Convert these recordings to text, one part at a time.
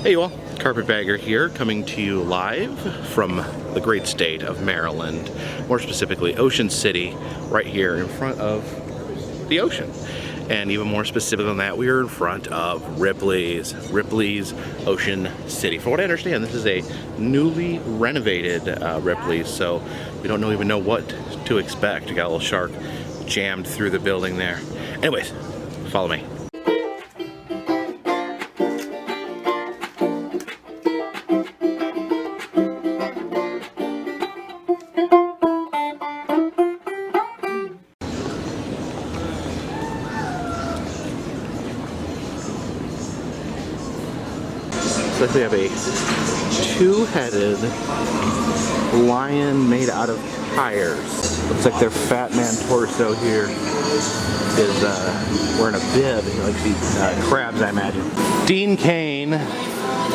Hey you all, Carpetbagger here, coming to you live from the great state of Maryland, more specifically Ocean City, right here in front of the ocean. And even more specific than that, we are in front of Ripley's Ocean City. From what I understand, this is a newly renovated Ripley's, so we don't even know what to expect. We got a little shark jammed through the building there. Anyways, follow me. Looks like we have a two-headed lion made out of tires. Looks like their fat man torso here is wearing a bib. He likes to eat crabs, I imagine. Dean Cain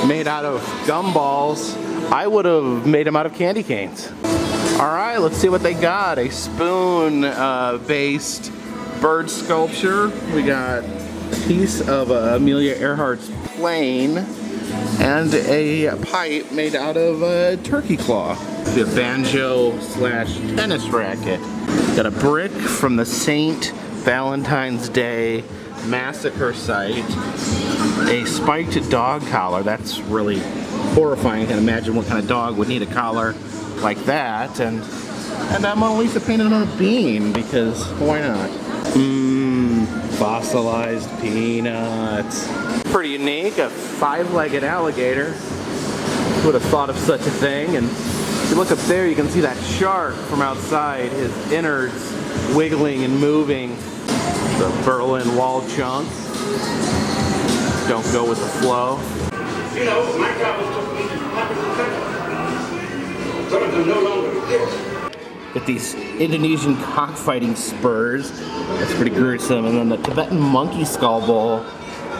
made out of gumballs. I would have made him out of candy canes. All right, let's see what they got. A spoon-based bird sculpture. We got a piece of Amelia Earhart's plane and a pipe made out of turkey claw. We have banjo slash tennis racket. Got a brick from the St. Valentine's Day massacre site. A spiked dog collar. That's really horrifying. I can imagine what kind of dog would need a collar like that. And Mona Lisa painted on a bean because why not? Fossilized peanuts. Pretty unique, a five-legged alligator. Who would have thought of such a thing? And if you look up there, you can see that shark from outside, his innards wiggling and moving. The Berlin Wall chunk. Don't go with the flow. You know, my job is to be some of them no longer exist. With these Indonesian cockfighting spurs. That's pretty gruesome. And then the Tibetan monkey skull bowl.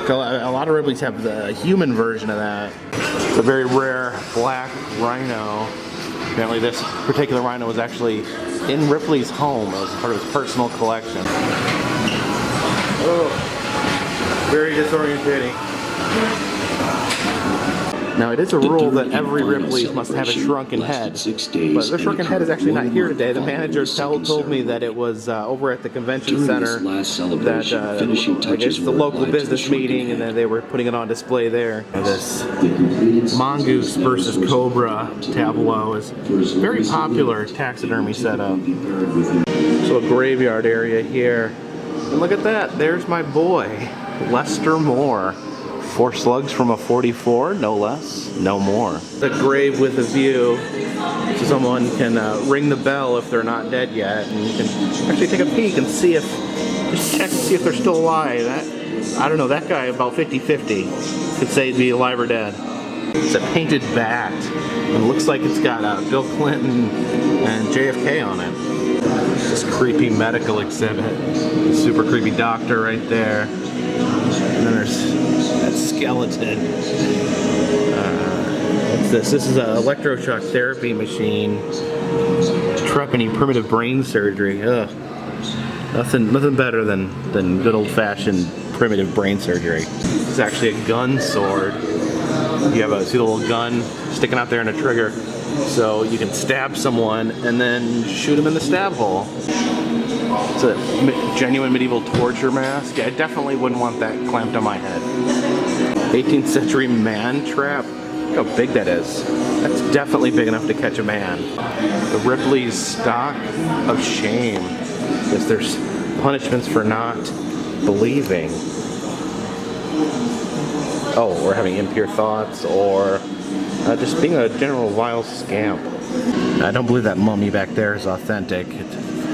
A lot of Ripley's have the human version of that. It's a very rare black rhino. Apparently this particular rhino was actually in Ripley's home. It was part of his personal collection. Oh, very disorientating. Now it is a rule that every Ripley's must have a shrunken head, but the shrunken head is actually not here today. The manager told me that it was over at the convention center, that I guess the local business meeting, and then they were putting it on display there. This mongoose versus cobra tableau is very popular taxidermy setup. So a graveyard area here, and look at that. There's my boy, Lester Moore. 4 slugs from a 44, no less, no more. The grave with a view, so someone can ring the bell if they're not dead yet, and you can actually take a peek and see if, just check to see if they're still alive. I don't know, that guy about 50-50 could say he'd be alive or dead. It's a painted bat, and it looks like it's got Bill Clinton and JFK on it. This creepy medical exhibit, a super creepy doctor right there, and then there's that skeleton. What's this? This is an electroshock therapy machine. Trepiding primitive brain surgery. Ugh. Nothing better than good old-fashioned primitive brain surgery. It's actually a gun sword. You have see the little gun sticking out there in a trigger, so you can stab someone and then shoot them in the stab hole. It's a genuine medieval torture mask. I definitely wouldn't want that clamped on my head. 18th century man trap. Look how big that is. That's definitely big enough to catch a man. The Ripley's stock of shame. Because there's punishments for not believing. Oh, or having impure thoughts, or just being a general vile scamp. I don't believe that mummy back there is authentic.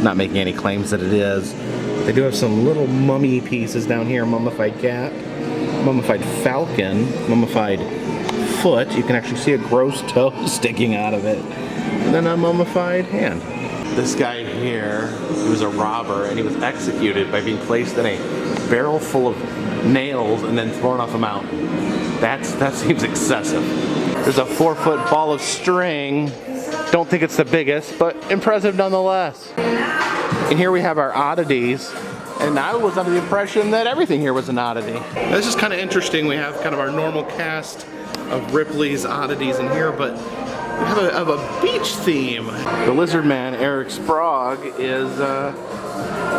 Not making any claims that it is. They do have some little mummy pieces down here. Mummified cat, mummified falcon, mummified foot. You can actually see a gross toe sticking out of it. And then a mummified hand. This guy here, he was a robber, and he was executed by being placed in a barrel full of nails and then thrown off a mountain. That seems excessive. There's a 4-foot ball of string. Don't think it's the biggest, but impressive nonetheless. And here we have our oddities. And I was under the impression that everything here was an oddity. This is kind of interesting. We have kind of our normal cast of Ripley's oddities in here, but we have a beach theme. The lizard man, Eric Sprague, is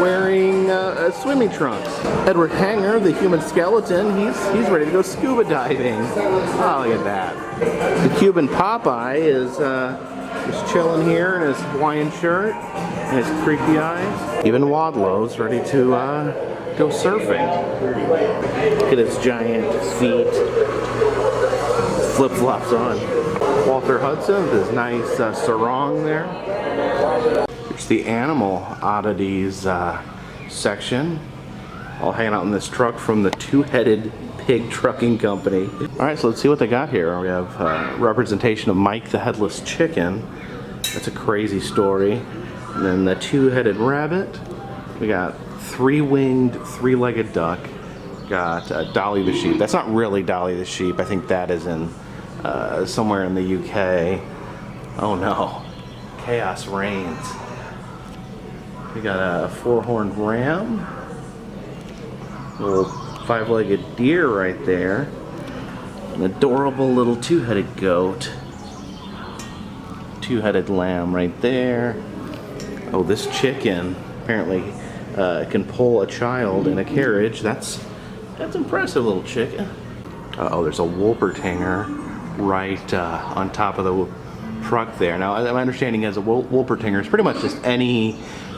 wearing swimming trunks. Edward Hanger, the human skeleton, he's ready to go scuba diving. Oh, look at that. The Cuban Popeye is just chilling here in his Hawaiian shirt and his creepy eyes. Even Wadlow's ready to go surfing. Look at his giant feet. Flip-flops on. Walter Hudson with his nice sarong there. Here's the animal oddities section. All hanging out in this truck from the Two-Headed Pig Trucking Company. Alright, so let's see what they got here. We have representation of Mike the Headless Chicken. That's a crazy story. And then the Two-Headed Rabbit. We got Three-Winged, Three-Legged Duck. Got Dolly the Sheep. That's not really Dolly the Sheep. I think that is in somewhere in the UK. Oh no. Chaos reigns. We got a four-horned ram. A little five-legged deer right there. An adorable little two-headed goat. Two-headed lamb right there. Oh, this chicken apparently can pull a child in a carriage. That's impressive, little chicken. Oh, there's a Wolpertinger right on top of the truck there. Now, my understanding is a Wolpertinger is pretty much just any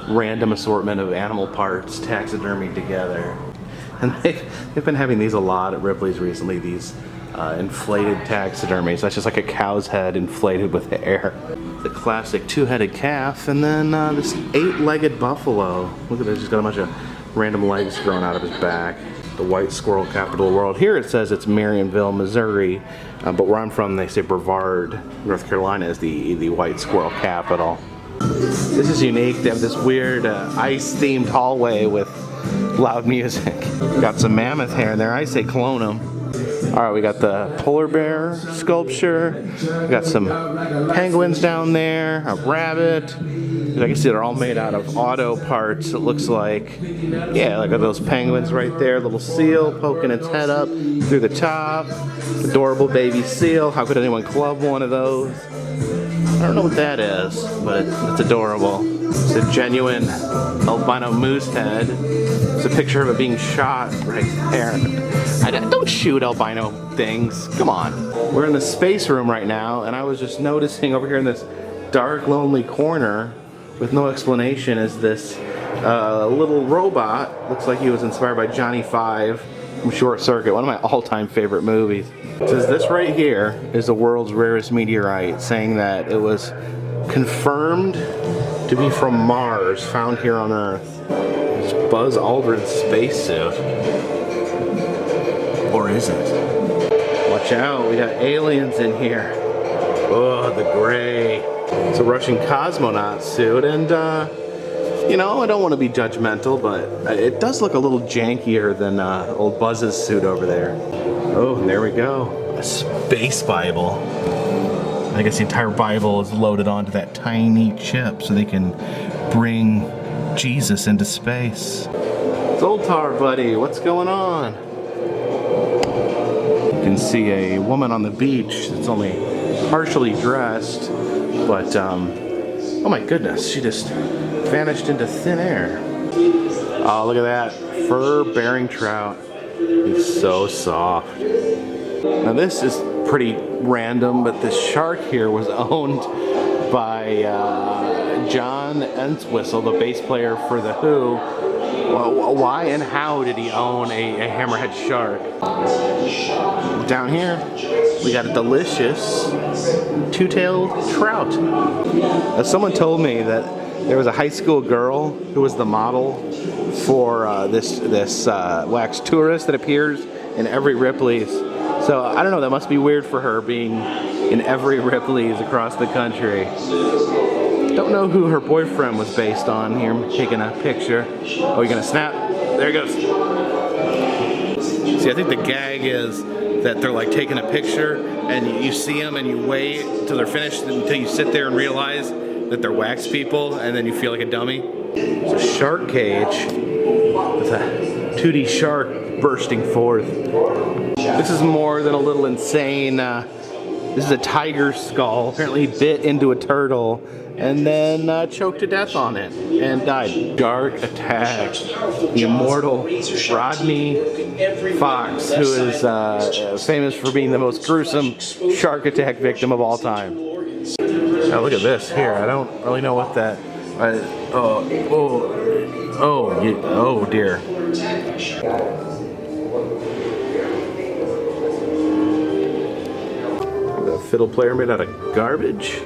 random assortment of animal parts taxidermied together. And they've been having these a lot at Ripley's recently, these inflated taxidermies. That's just like a cow's head inflated with air. The classic two-headed calf, and then this eight-legged buffalo. Look at this, he's got a bunch of random legs growing out of his back. The white squirrel capital of the world. Here it says it's Marionville, Missouri, but where I'm from they say Brevard, North Carolina is the white squirrel capital. This is unique. They have this weird ice-themed hallway with loud music. Got some mammoth hair in there. I say clone them. Alright, we got the polar bear sculpture. We got some penguins down there, a rabbit. I can see they're all made out of auto parts, it looks like. Yeah, look at those penguins right there. Little seal poking its head up through the top. Adorable baby seal. How could anyone club one of those? I don't know what that is, but it's adorable. It's a genuine albino moose head. It's a picture of it being shot right there. Don't shoot albino things. Come on. We're in the space room right now, and I was just noticing over here in this dark, lonely corner with no explanation is this little robot. Looks like he was inspired by Johnny Five from Short Circuit, one of my all-time favorite movies. It says this right here is the world's rarest meteorite, saying that it was confirmed to be from Mars, found here on Earth. It's Buzz Aldrin's spacesuit. Or is it? Watch out, we got aliens in here. Oh, the gray. It's a Russian cosmonaut suit, and you know, I don't want to be judgmental, but it does look a little jankier than old Buzz's suit over there. Oh, and there we go. A space Bible. I guess the entire Bible is loaded onto that tiny chip so they can bring Jesus into space. Zoltar, buddy, what's going on? You can see a woman on the beach that's only partially dressed, but oh my goodness, she just vanished into thin air. Oh, look at that. Fur-bearing trout. He's so soft. Now this is pretty random, but this shark here was owned by John Entwistle, the bass player for The Who. Well, why and how did he own a hammerhead shark? Down here, we got a delicious two-tailed trout. Now, someone told me that there was a high school girl who was the model for this wax tourist that appears in every Ripley's. So I don't know, that must be weird for her being in every Ripley's across the country. Don't know who her boyfriend was based on. Here, I'm taking a picture. Oh, you gonna snap? There it goes. See, I think the gag is that they're like taking a picture and you see them and you wait until they're finished until you sit there and realize that they're wax people, and then you feel like a dummy. It's a shark cage with a 2D shark bursting forth. This is more than a little insane. This is a tiger skull. Apparently he bit into a turtle and then choked to death on it and died. Dark Attack. The immortal Rodney Fox, who is famous for being the most gruesome shark attack victim of all time. Now look at this here. I don't really know what that. Oh dear. The fiddle player made out of garbage.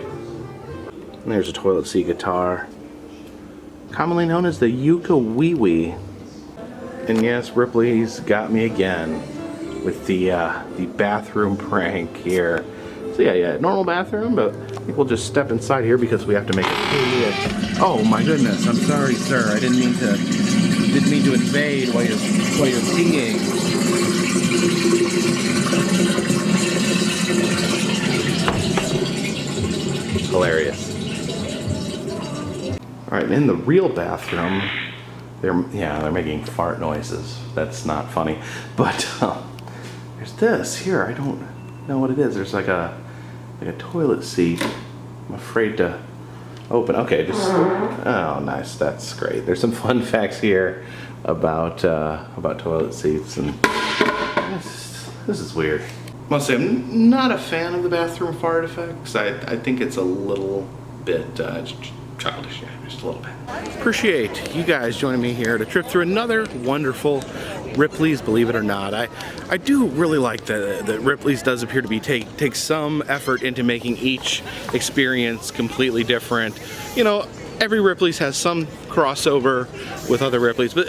And there's a toilet seat guitar, commonly known as the uka-wee-wee. And yes, Ripley's got me again with the bathroom prank here. So yeah, normal bathroom, but I think we'll just step inside here because we have to make a pee. Oh my goodness, I'm sorry, sir. I didn't mean to invade while you're peeing. Hilarious. All right, in the real bathroom, they're making fart noises. That's not funny. But there's this here. I don't know what it is. There's like a toilet seat. I'm afraid to open. Okay, just oh, nice. That's great. There's some fun facts here about toilet seats, and this is weird. I must say, I'm not a fan of the bathroom fart effects. I think it's a little bit childish, yeah, just a little bit. Appreciate you guys joining me here to trip through another wonderful Ripley's, believe it or not. I do really like that Ripley's does appear to be take some effort into making each experience completely different. You know, every Ripley's has some crossover with other Ripley's, but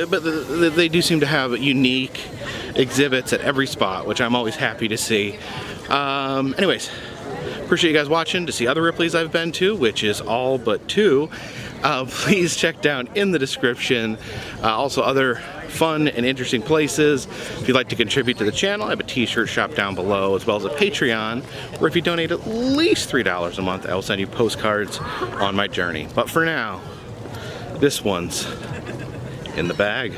they do seem to have unique exhibits at every spot, which I'm always happy to see. Anyways, appreciate you guys watching. To see other Ripley's I've been to, which is all but 2, please check down in the description. Also other fun and interesting places. If you'd like to contribute to the channel, I have a t-shirt shop down below, as well as a Patreon, where if you donate at least $3 a month, I will send you postcards on my journey. But for now, this one's in the bag.